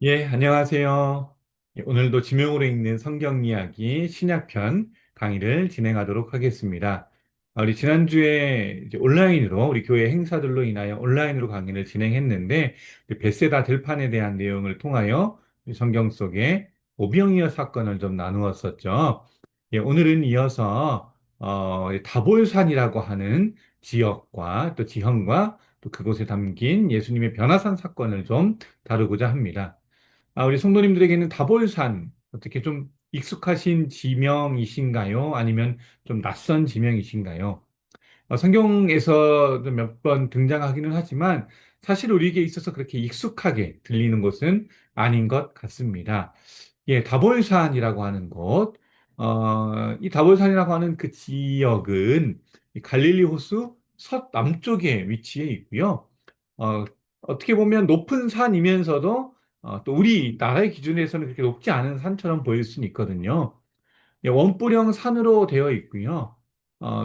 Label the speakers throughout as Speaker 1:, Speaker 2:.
Speaker 1: 예, 안녕하세요. 예, 오늘도 지명으로 읽는 성경 이야기 신약편 강의를 진행하도록 하겠습니다. 우리 지난주에 이제 온라인으로 우리 교회 행사들로 인하여 온라인으로 강의를 진행했는데 그 벳세다 들판에 대한 내용을 통하여 이 성경 속의 오병이어 사건을 좀 나누었었죠. 예, 오늘은 이어서 다볼산이라고 하는 지역과 또 지형과 또 그곳에 담긴 예수님의 변화산 사건을 좀 다루고자 합니다. 우리 성도님들에게는 다볼산, 어떻게 좀 익숙하신 지명이신가요? 아니면 좀 낯선 지명이신가요? 성경에서 몇 번 등장하기는 하지만 사실 우리에게 있어서 그렇게 익숙하게 들리는 곳은 아닌 것 같습니다. 예, 다볼산이라고 하는 곳, 이 다볼산이라고 하는 그 지역은 이 갈릴리 호수 서남쪽에 위치해 있고요. 어, 어떻게 보면 높은 산이면서도 또 우리나라의 기준에서는 그렇게 높지 않은 산처럼 보일 수는 있거든요. 예, 원뿔형 산으로 되어 있고요.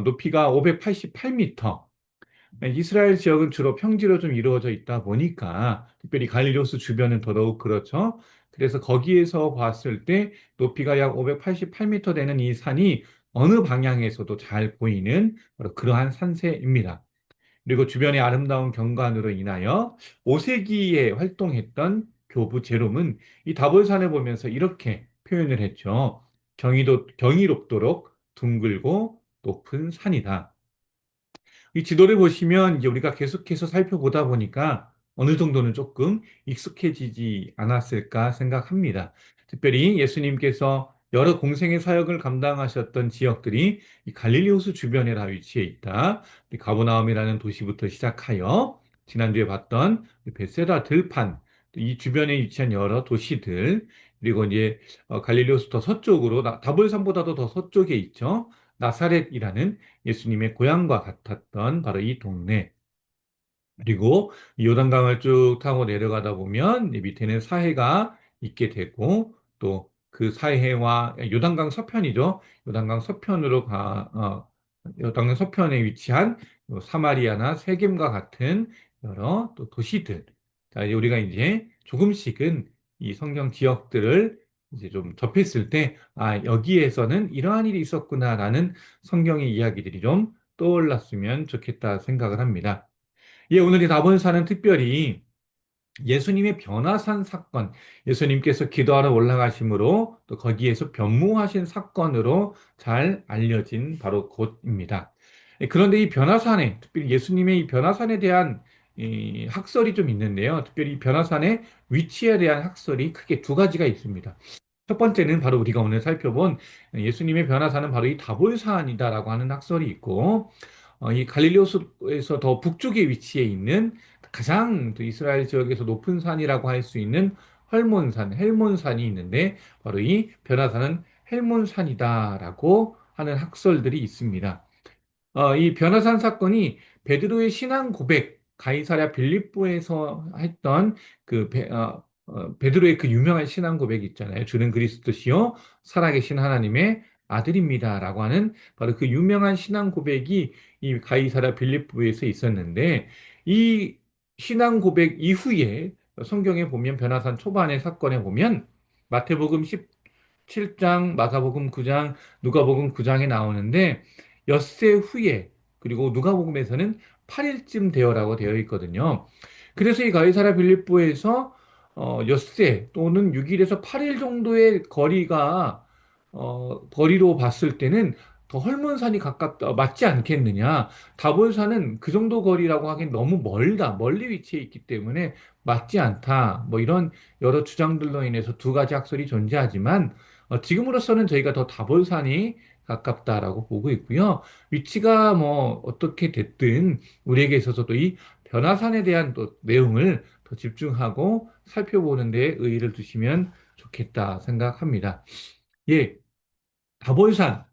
Speaker 1: 높이가 588m. 이스라엘 지역은 주로 평지로 좀 이루어져 있다 보니까 특별히 갈릴리호수 주변은 더더욱 그렇죠. 그래서 거기에서 봤을 때 높이가 약 588m 되는 이 산이 어느 방향에서도 잘 보이는 바로 그러한 산세입니다. 그리고 주변의 아름다운 경관으로 인하여 5세기에 활동했던 교부 제롬은 이 다볼산을 보면서 이렇게 표현을 했죠. 경이롭도록 둥글고 높은 산이다. 이 지도를 보시면 이제 우리가 계속해서 살펴보다 보니까 어느 정도는 조금 익숙해지지 않았을까 생각합니다. 특별히 예수님께서 여러 공생의 사역을 감당하셨던 지역들이 이 갈릴리 호수 주변에 다 위치해 있다. 이 가버나움이라는 도시부터 시작하여 지난주에 봤던 베세다 들판, 이 주변에 위치한 여러 도시들, 그리고 이제 갈릴리 호수 더 서쪽으로 다볼산보다도 더 서쪽에 있죠. 나사렛이라는 예수님의 고향과 같았던 바로 이 동네. 그리고 이 요단강을 쭉 타고 내려가다 보면 이 밑에는 사해가 있게 되고 또 그 사해와 요단강 서편이죠. 요단강 서편에 위치한 요 사마리아나 세겜과 같은 여러 또 도시들. 자, 이제 우리가 이제 조금씩은 이 성경 지역들을 이제 좀 접했을 때, 여기에서는 이러한 일이 있었구나라는 성경의 이야기들이 좀 떠올랐으면 좋겠다 생각을 합니다. 예, 오늘 이 다본사는 특별히 예수님의 변화산 사건, 예수님께서 기도하러 올라가심으로 또 거기에서 변무하신 사건으로 잘 알려진 바로 곳입니다. 예, 그런데 이 변화산에, 특별히 예수님의 이 변화산에 대한 이 학설이 좀 있는데요. 특별히 이 변화산의 위치에 대한 학설이 크게 두 가지가 있습니다. 첫 번째는 바로 우리가 오늘 살펴본 예수님의 변화사는 바로 이 다볼산이다라고 하는 학설이 있고, 이 갈릴리호수에서 더 북쪽에 위치해 있는 가장 또 이스라엘 지역에서 높은 산이라고 할 수 있는 헐몬산, 헬몬산이 있는데 바로 이 변화산은 헬몬산이다라고 하는 학설들이 있습니다. 이 변화산 사건이 베드로의 신앙 고백, 가이사랴 빌립보에서 했던 베드로의 그 유명한 신앙 고백 있잖아요. 주는 그리스도시요 살아계신 하나님의 아들입니다라고 하는 바로 그 유명한 신앙 고백이 이 가이사랴 빌립보에서 있었는데 이 신앙 고백 이후에 성경에 보면 변화산 초반의 사건에 보면 마태복음 7장, 마가복음 9장, 누가복음 9장에 나오는데 엿새 후에 그리고 누가복음에서는 8일쯤 되어라고 되어 있거든요. 그래서 이 가이사라 빌립보에서 엿새 또는 6일에서 8일 정도의 거리로 봤을 때는 더 헐몬산이 가깝다, 맞지 않겠느냐. 다볼산은 그 정도 거리라고 하기엔 너무 멀다, 멀리 위치해 있기 때문에 맞지 않다. 뭐 이런 여러 주장들로 인해서 두 가지 학설이 존재하지만 지금으로서는 저희가 더 다볼산이 가깝다라고 보고 있고요. 위치가 뭐 어떻게 됐든 우리에게 있어서도 이 변화산에 대한 또 내용을 더 집중하고 살펴보는 데 의의를 두시면 좋겠다 생각합니다. 예, 다볼산.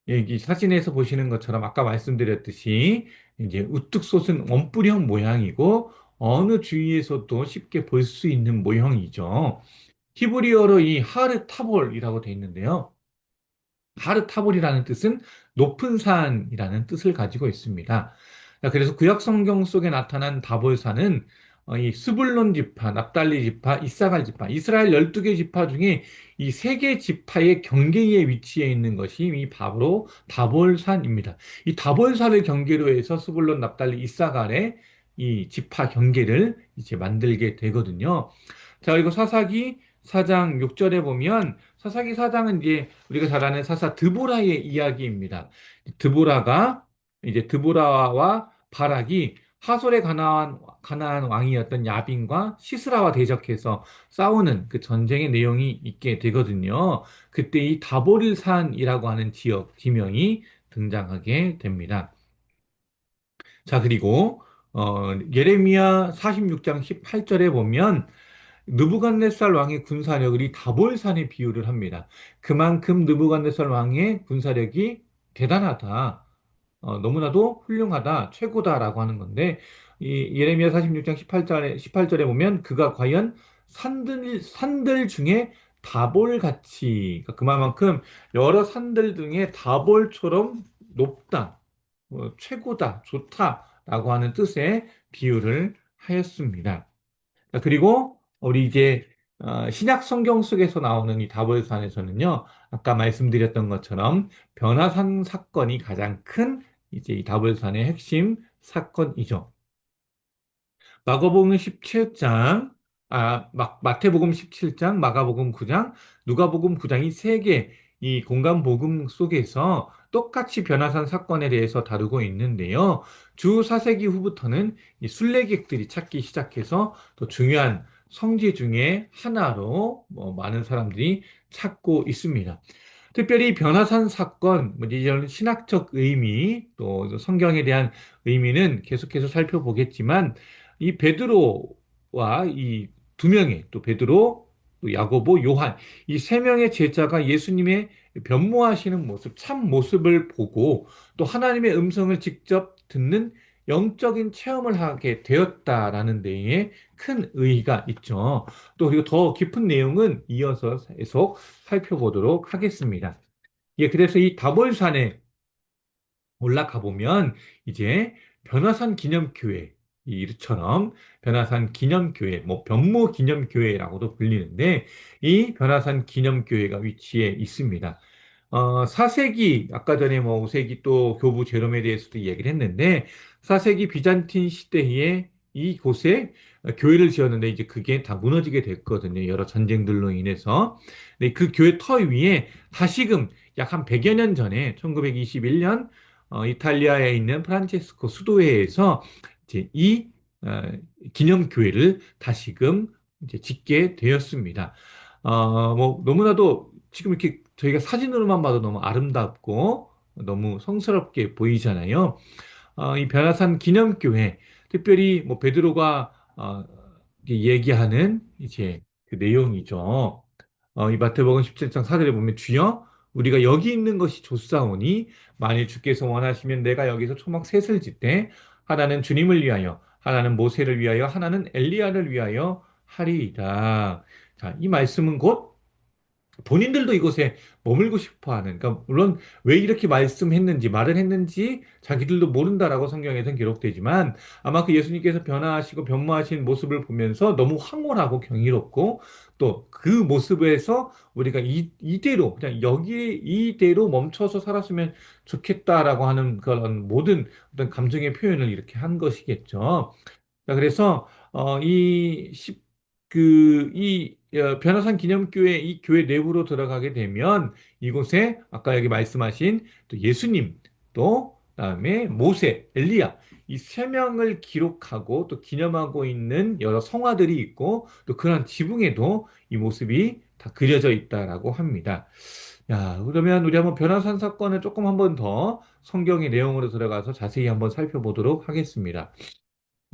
Speaker 1: 예, 이 사진에서 보시는 것처럼 아까 말씀드렸듯이 이제 우뚝 솟은 원뿔형 모양이고 어느 주위에서도 쉽게 볼 수 있는 모형이죠. 히브리어로 이 하르 타볼이라고 되어 있는데요. 하르 타볼이라는 뜻은 높은 산이라는 뜻을 가지고 있습니다. 자, 그래서 구약 성경 속에 나타난 다볼산은 이 스불론 지파, 납달리 지파, 이사갈 지파, 이스라엘 12개 지파 중에 이 세 개 지파의 경계에 위치해 있는 것이 이 바로 다볼산입니다. 이 다볼산을 경계로 해서 스불론, 납달리, 이사갈의 이 지파 경계를 이제 만들게 되거든요. 자, 그리고 사사기 4장 6절에 보면 사사기 4장은 이제 우리가 잘 아는 사사 드보라의 이야기입니다. 드보라와 바락이 하솔의 가나안 왕이었던 야빈과 시스라와 대적해서 싸우는 그 전쟁의 내용이 있게 되거든요. 그때 이 다보릴산이라고 하는 지명이 등장하게 됩니다. 자, 그리고 예레미야 46장 18절에 보면 느부갓네살 왕의 군사력을 이 다볼산에 비유를 합니다. 그만큼 느부갓네살 왕의 군사력이 대단하다. 너무나도 훌륭하다, 최고다라고 하는 건데, 이 예레미야 46장 18절에 보면 그가 과연 산들 중에 다볼같이, 그러니까 그만큼 여러 산들 중에 다볼처럼 높다, 최고다, 좋다라고 하는 뜻의 비유를 하였습니다. 자, 그리고 우리 이제 신약 성경 속에서 나오는 이 다볼산에서는요, 아까 말씀드렸던 것처럼 변화산 사건이 가장 큰 이제 이 다볼산의 핵심 사건이죠. 마가복음 17장, 마태복음 17장, 마가복음 9장, 누가복음 9장이 세 개 이 공간 복음 속에서 똑같이 변화산 사건에 대해서 다루고 있는데요. 주 4세기 후부터는 이 순례객들이 찾기 시작해서 또 중요한 성지 중에 하나로 많은 사람들이 찾고 있습니다. 특별히 변화산 사건, 이런 신학적 의미, 또 성경에 대한 의미는 계속해서 살펴보겠지만, 이 베드로와 이 두 명의, 또 베드로, 또 야고보, 요한, 이 세 명의 제자가 예수님의 변모하시는 모습, 참 모습을 보고 또 하나님의 음성을 직접 듣는 영적인 체험을 하게 되었다라는 데에 큰 의의가 있죠. 또 그리고 더 깊은 내용은 이어서 계속 살펴보도록 하겠습니다. 예, 그래서 이 다볼산에 올라가 보면 이제 변화산 기념교회 이처럼 변화산 기념교회, 뭐 변모 기념교회라고도 불리는데 이 변화산 기념교회가 위치해 있습니다. 4세기, 아까 전에 뭐 5세기 또 교부 제롬에 대해서도 얘기를 했는데, 4세기 비잔틴 시대에 이곳에 교회를 지었는데, 이제 그게 다 무너지게 됐거든요. 여러 전쟁들로 인해서. 근데 그 교회 터 위에 다시금 약 한 100여 년 전에, 1921년, 이탈리아에 있는 프란체스코 수도회에서 이제 이 기념교회를 다시금 이제 짓게 되었습니다. 뭐, 너무나도 지금 이렇게 저희가 사진으로만 봐도 너무 아름답고 너무 성스럽게 보이잖아요. 이 변화산 기념교회, 특별히 뭐 베드로가 이게 얘기하는 이제 그 내용이죠. 이 마태복음 17장 4절에 보면 주여 우리가 여기 있는 것이 좋사오니 만일 주께서 원하시면 내가 여기서 초막 셋을 짓되 하나는 주님을 위하여 하나는 모세를 위하여 하나는 엘리야를 위하여 하리이다. 자, 이 말씀은 곧 본인들도 이곳에 머물고 싶어 하는, 그러니까 물론 왜 이렇게 말씀했는지, 말을 했는지 자기들도 모른다라고 성경에서는 기록되지만 아마 그 예수님께서 변화하시고 변모하신 모습을 보면서 너무 황홀하고 경이롭고 또 그 모습에서 우리가 이대로, 그냥 여기 이대로 멈춰서 살았으면 좋겠다라고 하는 그런 모든 어떤 감정의 표현을 이렇게 한 것이겠죠. 자, 그래서 변화산 기념교회 이 교회 내부로 들어가게 되면 이곳에 아까 여기 말씀하신 또 예수님 또 그다음에 모세, 엘리야 이 세 명을 기록하고 또 기념하고 있는 여러 성화들이 있고 또 그런 지붕에도 이 모습이 다 그려져 있다라고 합니다. 야, 그러면 우리 한번 변화산 사건을 조금 한번 더 성경의 내용으로 들어가서 자세히 한번 살펴보도록 하겠습니다.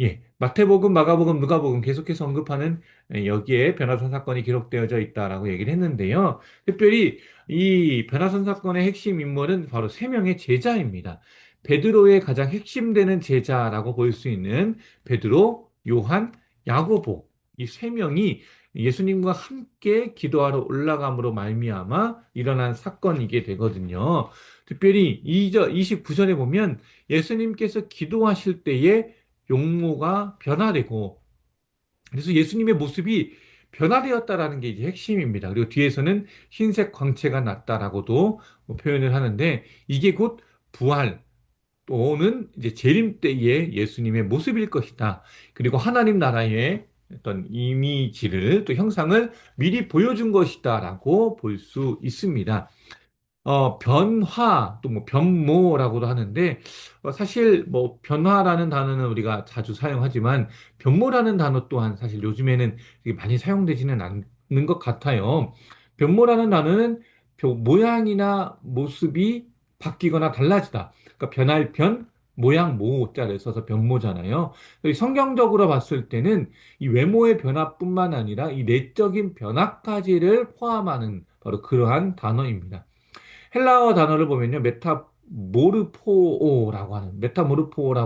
Speaker 1: 예, 마태복음, 마가복음, 누가복음 계속해서 언급하는 여기에 변화산 사건이 기록되어져 있다라고 얘기를 했는데요. 특별히 이 변화산 사건의 핵심 인물은 바로 세 명의 제자입니다. 베드로의 가장 핵심되는 제자라고 볼 수 있는 베드로, 요한, 야고보 이 세 명이 예수님과 함께 기도하러 올라감으로 말미암아 일어난 사건이게 되거든요. 특별히 29절에 보면 예수님께서 기도하실 때에 용모가 변화되고 그래서 예수님의 모습이 변화되었다라는 게 이제 핵심입니다. 그리고 뒤에서는 흰색 광채가 났다라고도 뭐 표현을 하는데 이게 곧 부활 또는 이제 재림 때의 예수님의 모습일 것이다. 그리고 하나님 나라의 어떤 이미지를 또 형상을 미리 보여준 것이다라고 볼 수 있습니다. 변화, 또 뭐 변모라고도 하는데, 사실 뭐 변화라는 단어는 우리가 자주 사용하지만, 변모라는 단어 또한 사실 요즘에는 되게 많이 사용되지는 않는 것 같아요. 변모라는 단어는 모양이나 모습이 바뀌거나 달라지다. 그러니까 변할 변, 모양 모자를 써서 변모잖아요. 성경적으로 봤을 때는 이 외모의 변화뿐만 아니라 이 내적인 변화까지를 포함하는 바로 그러한 단어입니다. 헬라어 단어를 보면요, 메타모르포라고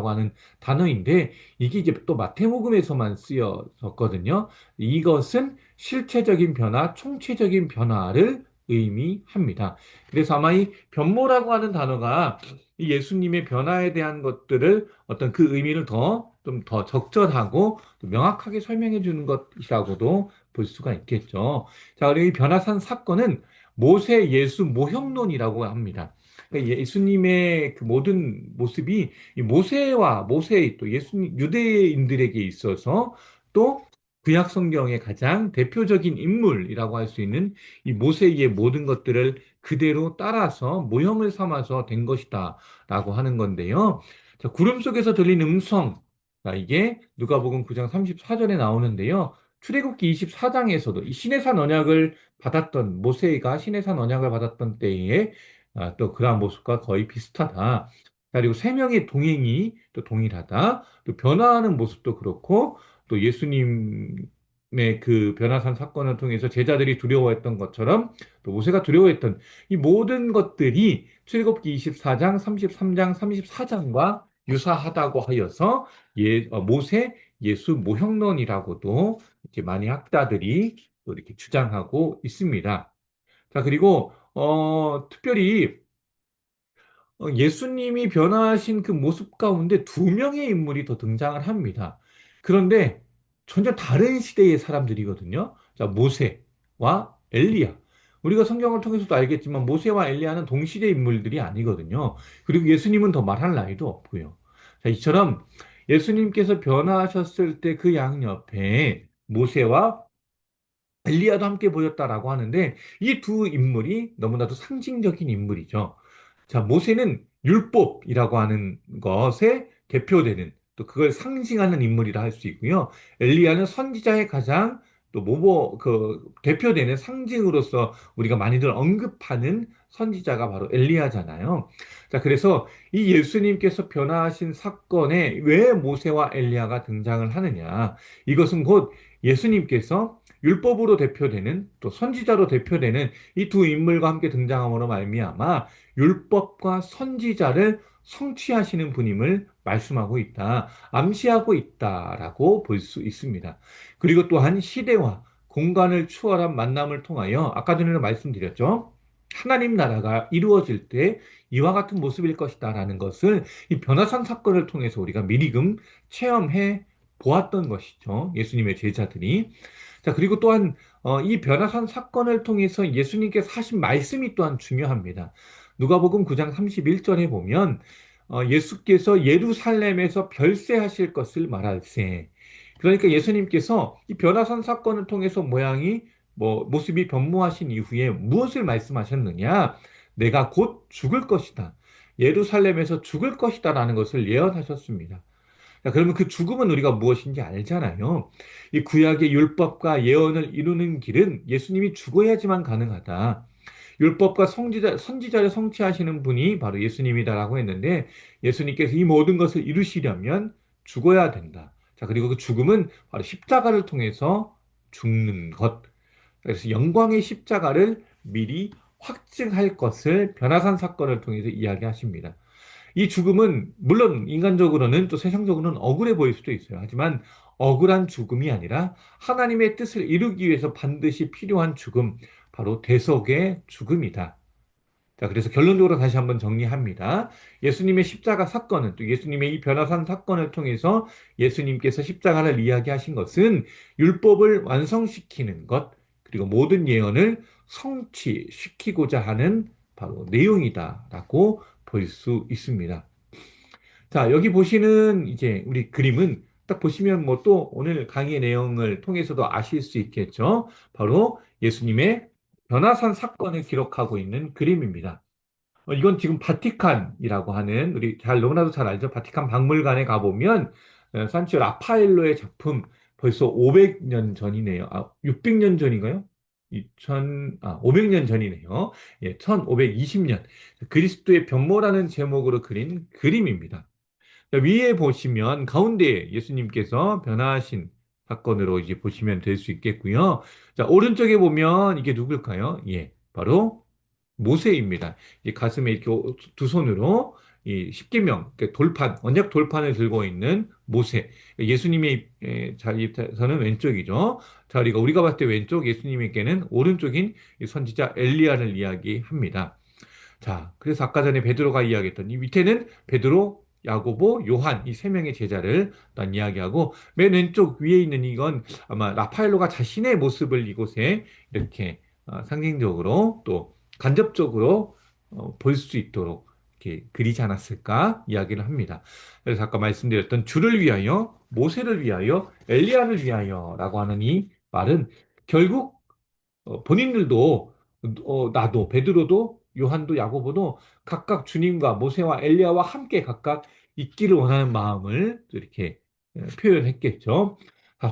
Speaker 1: 하는 단어인데, 이게 이제 또 마태복음에서만 쓰여졌거든요. 이것은 실체적인 변화, 총체적인 변화를 의미합니다. 그래서 아마 이 변모라고 하는 단어가 이 예수님의 변화에 대한 것들을 어떤 그 의미를 좀 더 적절하고 또 명확하게 설명해 주는 것이라고도 볼 수가 있겠죠. 자, 그리고 이 변화산 사건은 모세 예수 모형론이라고 합니다. 그러니까 예수님의 그 모든 모습이 이 모세 또 예수님 유대인들에게 있어서 또 구약 성경의 가장 대표적인 인물이라고 할 수 있는 이 모세의 모든 것들을 그대로 따라서 모형을 삼아서 된 것이다라고 하는 건데요. 자, 구름 속에서 들린 음성. 자, 이게 누가복음 9장 34절에 나오는데요. 출애굽기 24장에서도 이 시내산 언약을 받았던 모세가 시내산 언약을 받았던 때에 또 그러한 모습과 거의 비슷하다. 그리고 세 명의 동행이 또 동일하다. 또 변화하는 모습도 그렇고 또 예수님의 그 변화산 사건을 통해서 제자들이 두려워했던 것처럼 또 모세가 두려워했던 이 모든 것들이 출애굽기 24장, 33장, 34장과 유사하다고 하여서 모세 예수 모형론이라고도 이제 많이 학자들이 또 이렇게 주장하고 있습니다. 자, 그리고, 특별히, 예수님이 변화하신 그 모습 가운데 두 명의 인물이 더 등장을 합니다. 그런데 전혀 다른 시대의 사람들이거든요. 자, 모세와 엘리야. 우리가 성경을 통해서도 알겠지만 모세와 엘리야는 동시대 인물들이 아니거든요. 그리고 예수님은 더 말할 나위도 없고요. 자, 이처럼 예수님께서 변화하셨을 때 그 양옆에 모세와 엘리야도 함께 보였다라고 하는데 이 두 인물이 너무나도 상징적인 인물이죠. 자, 모세는 율법이라고 하는 것에 대표되는 또 그걸 상징하는 인물이라 할 수 있고요. 엘리야는 선지자의 가장 또 대표되는 상징으로서 우리가 많이들 언급하는 선지자가 바로 엘리야잖아요. 자, 그래서 이 예수님께서 변화하신 사건에 왜 모세와 엘리야가 등장을 하느냐? 이것은 곧 예수님께서 율법으로 대표되는 또 선지자로 대표되는 이 두 인물과 함께 등장함으로 말미암아 율법과 선지자를 성취하시는 분임을 말씀하고 있다, 암시하고 있다라고 볼 수 있습니다. 그리고 또한 시대와 공간을 추월한 만남을 통하여 아까 전에 말씀드렸죠. 하나님 나라가 이루어질 때 이와 같은 모습일 것이다라는 것을 이 변화산 사건을 통해서 우리가 미리금 체험해 보았던 것이죠. 예수님의 제자들이. 자, 그리고 또한 이 변화산 사건을 통해서 예수님께서 하신 말씀이 또한 중요합니다. 누가복음 9장 31절에 보면 예수께서 예루살렘에서 별세하실 것을 말할세. 그러니까 예수님께서 이 변화산 사건을 통해서 모습이 변모하신 이후에 무엇을 말씀하셨느냐? 내가 곧 죽을 것이다. 예루살렘에서 죽을 것이다라는 것을 예언하셨습니다. 자, 그러면 그 죽음은 우리가 무엇인지 알잖아요. 이 구약의 율법과 예언을 이루는 길은 예수님이 죽어야지만 가능하다. 율법과 선지자를 성취하시는 분이 바로 예수님이다라고 했는데 예수님께서 이 모든 것을 이루시려면 죽어야 된다. 자, 그리고 그 죽음은 바로 십자가를 통해서 죽는 것. 그래서 영광의 십자가를 미리 확증할 것을 변화산 사건을 통해서 이야기하십니다. 이 죽음은 물론 인간적으로는 또 세상적으로는 억울해 보일 수도 있어요. 하지만 억울한 죽음이 아니라 하나님의 뜻을 이루기 위해서 반드시 필요한 죽음, 바로 대속의 죽음이다. 자, 그래서 결론적으로 다시 한번 정리합니다. 예수님의 십자가 사건은 또 예수님의 이 변화산 사건을 통해서 예수님께서 십자가를 이야기하신 것은 율법을 완성시키는 것, 그리고 모든 예언을 성취시키고자 하는 바로 내용이다라고 볼 수 있습니다. 자, 여기 보시는 이제 우리 그림은 딱 보시면 뭐 또 오늘 강의 내용을 통해서도 아실 수 있겠죠. 바로 예수님의 변화산 사건을 기록하고 있는 그림입니다. 이건 지금 바티칸이라고 하는 우리 잘 너무나도 잘 알죠. 바티칸 박물관에 가보면 산치오 라파엘로의 작품 벌써 500년 전이네요. 600년 전인가요? 500년 전이네요. 예, 1520년 그리스도의 변모라는 제목으로 그린 그림입니다. 자, 위에 보시면 가운데 예수님께서 변화하신 사건으로 이제 보시면 될 수 있겠고요. 자, 오른쪽에 보면 이게 누굴까요? 예, 바로 모세입니다. 이 가슴에 이렇게 두 손으로 이 십계명, 그러니까 돌판, 언약 돌판을 들고 있는 모세. 예수님의 자리에서는 왼쪽이죠. 자리가 우리가 봤을 때 왼쪽, 예수님에게는 오른쪽인 이 선지자 엘리야를 이야기합니다. 자, 그래서 아까 전에 베드로가 이야기했던 이 밑에는 베드로, 야고보, 요한 이 세 명의 제자를 난 이야기하고 맨 왼쪽 위에 있는 이건 아마 라파엘로가 자신의 모습을 이곳에 이렇게 상징적으로 또 간접적으로 볼 수 있도록 이렇게 그리지 않았을까 이야기를 합니다. 그래서 아까 말씀드렸던 주를 위하여, 모세를 위하여, 엘리야를 위하여라고 하는 이 말은 결국 본인들도 나도 베드로도 요한도 야고보도 각각 주님과 모세와 엘리야와 함께 각각 있기를 원하는 마음을 이렇게 표현했겠죠.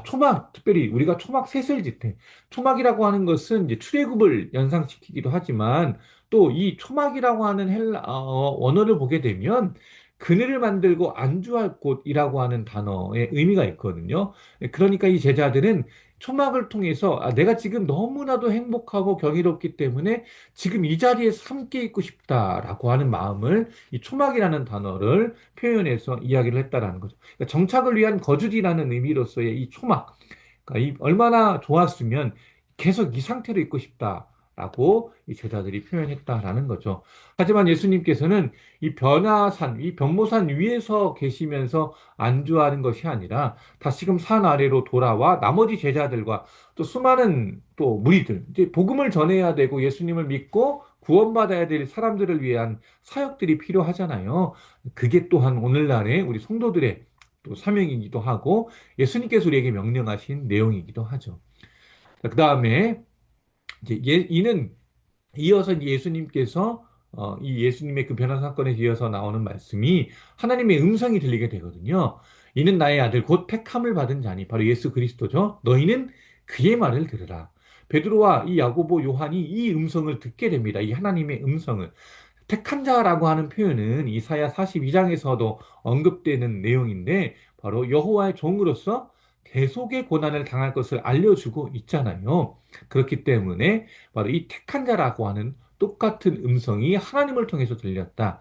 Speaker 1: 초막, 특별히 우리가 초막 셋을 짓대. 초막이라고 하는 것은 이제 출애굽을 연상시키기도 하지만 또 이 초막이라고 하는 원어를 보게 되면 그늘을 만들고 안주할 곳이라고 하는 단어의 의미가 있거든요. 그러니까 이 제자들은 초막을 통해서 내가 지금 너무나도 행복하고 경이롭기 때문에 지금 이 자리에서 함께 있고 싶다라고 하는 마음을 이 초막이라는 단어를 표현해서 이야기를 했다라는 거죠. 그러니까 정착을 위한 거주지라는 의미로서의 이 초막, 그러니까 얼마나 좋았으면 계속 이 상태로 있고 싶다라고 이 제자들이 표현했다라는 거죠. 하지만 예수님께서는 이 변화산, 이 변모산 위에서 계시면서 안주하는 것이 아니라 다시금 산 아래로 돌아와 나머지 제자들과 또 수많은 또 무리들, 이제 복음을 전해야 되고 예수님을 믿고 구원받아야 될 사람들을 위한 사역들이 필요하잖아요. 그게 또한 오늘날의 우리 성도들의 또 사명이기도 하고 예수님께서 우리에게 명령하신 내용이기도 하죠. 그 다음에 이제 이는 이어서 이제 예수님께서 이 예수님의 그 변화 사건에 이어서 나오는 말씀이 하나님의 음성이 들리게 되거든요. 이는 나의 아들 곧 택함을 받은 자니 바로 예수 그리스도죠. 너희는 그의 말을 들으라. 베드로와 이 야고보 요한이 이 음성을 듣게 됩니다. 이 하나님의 음성을. 택한 자라고 하는 표현은 이사야 42장에서도 언급되는 내용인데 바로 여호와의 종으로서 대속의 고난을 당할 것을 알려주고 있잖아요. 그렇기 때문에 바로 이 택한 자라고 하는 똑같은 음성이 하나님을 통해서 들렸다.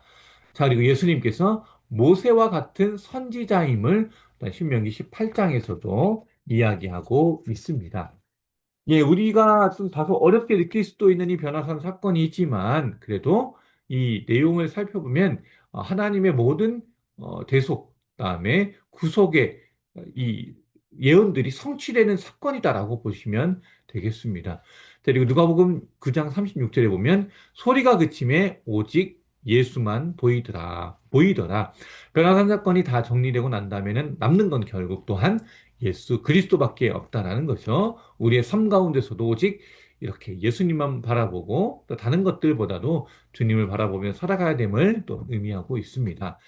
Speaker 1: 자, 그리고 예수님께서 모세와 같은 선지자임을 신명기 18장에서도 이야기하고 있습니다. 예, 우리가 좀 다소 어렵게 느낄 수도 있는 이 변화산 사건이 있지만, 그래도 이 내용을 살펴보면, 하나님의 모든 대속, 그다음에 구속의 이 예언들이 성취되는 사건이다라고 보시면 되겠습니다. 자, 그리고 누가복음 9장 36절에 보면, 소리가 그침에 오직 예수만 보이더라. 변화산 사건이 다 정리되고 난 다음에는 남는 건 결국 또한 예수 그리스도밖에 없다라는 거죠. 우리의 삶 가운데서도 오직 이렇게 예수님만 바라보고 또 다른 것들보다도 주님을 바라보며 살아가야 됨을 또 의미하고 있습니다.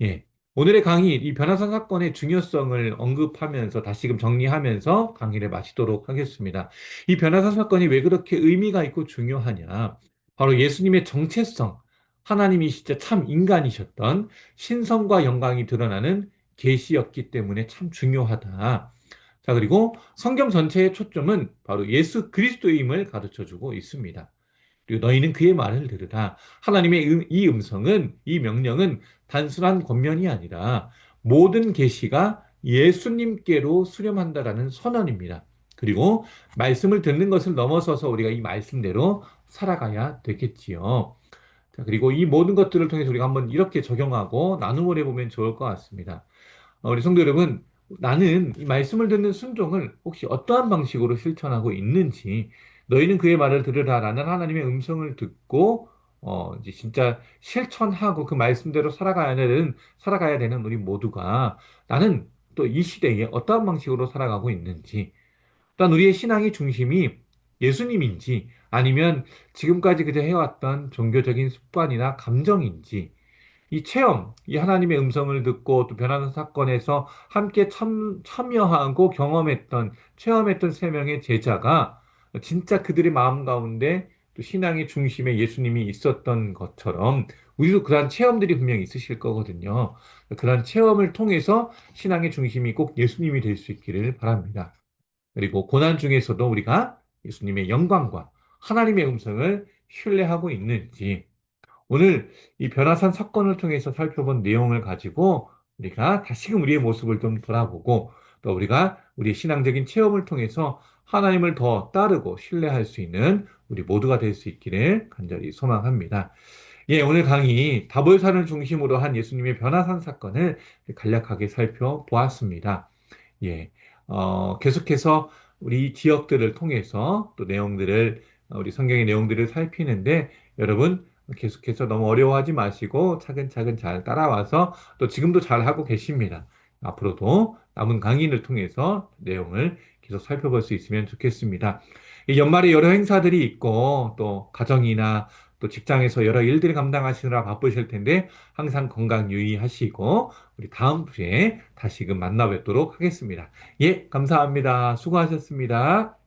Speaker 1: 예. 오늘의 강의, 이 변화산 사건의 중요성을 언급하면서 다시금 정리하면서 강의를 마치도록 하겠습니다. 이 변화산 사건이 왜 그렇게 의미가 있고 중요하냐? 바로 예수님의 정체성, 하나님이 진짜 참 인간이셨던 신성과 영광이 드러나는 계시였기 때문에 참 중요하다. 자, 그리고 성경 전체의 초점은 바로 예수 그리스도임을 가르쳐 주고 있습니다. 그리고 너희는 그의 말을 들으라. 하나님의 이 음성은, 이 명령은 단순한 권면이 아니라 모든 계시가 예수님께로 수렴한다라는 선언입니다. 그리고 말씀을 듣는 것을 넘어서서 우리가 이 말씀대로 살아가야 되겠지요. 자, 그리고 이 모든 것들을 통해서 우리가 한번 이렇게 적용하고 나눔을 해보면 좋을 것 같습니다. 우리 성도 여러분, 나는 이 말씀을 듣는 순종을 혹시 어떠한 방식으로 실천하고 있는지, 너희는 그의 말을 들으라. 라는 하나님의 음성을 듣고, 이제 진짜 실천하고 그 말씀대로 살아가야 되는 우리 모두가 나는 또 이 시대에 어떠한 방식으로 살아가고 있는지, 또한 우리의 신앙의 중심이 예수님인지 아니면 지금까지 그저 해왔던 종교적인 습관이나 감정인지, 이 체험, 이 하나님의 음성을 듣고 또 변화는 사건에서 함께 참여하고 체험했던 세 명의 제자가 진짜 그들의 마음 가운데 또 신앙의 중심에 예수님이 있었던 것처럼 우리도 그러한 체험들이 분명히 있으실 거거든요. 그러한 체험을 통해서 신앙의 중심이 꼭 예수님이 될 수 있기를 바랍니다. 그리고 고난 중에서도 우리가 예수님의 영광과 하나님의 음성을 신뢰하고 있는지, 오늘 이 변화산 사건을 통해서 살펴본 내용을 가지고 우리가 다시금 우리의 모습을 좀 돌아보고 또 우리가 우리의 신앙적인 체험을 통해서 하나님을 더 따르고 신뢰할 수 있는 우리 모두가 될 수 있기를 간절히 소망합니다. 예, 오늘 강의 다볼산을 중심으로 한 예수님의 변화산 사건을 간략하게 살펴보았습니다. 예, 계속해서 우리 지역들을 통해서 또 우리 성경의 내용들을 살피는데 여러분 계속해서 너무 어려워하지 마시고 차근차근 잘 따라와서 또 지금도 잘 하고 계십니다. 앞으로도 남은 강의를 통해서 내용을 계속 살펴볼 수 있으면 좋겠습니다. 이 연말에 여러 행사들이 있고 또 가정이나 또 직장에서 여러 일들을 감당하시느라 바쁘실 텐데 항상 건강 유의하시고 우리 다음 주에 다시금 만나 뵙도록 하겠습니다. 예, 감사합니다. 수고하셨습니다.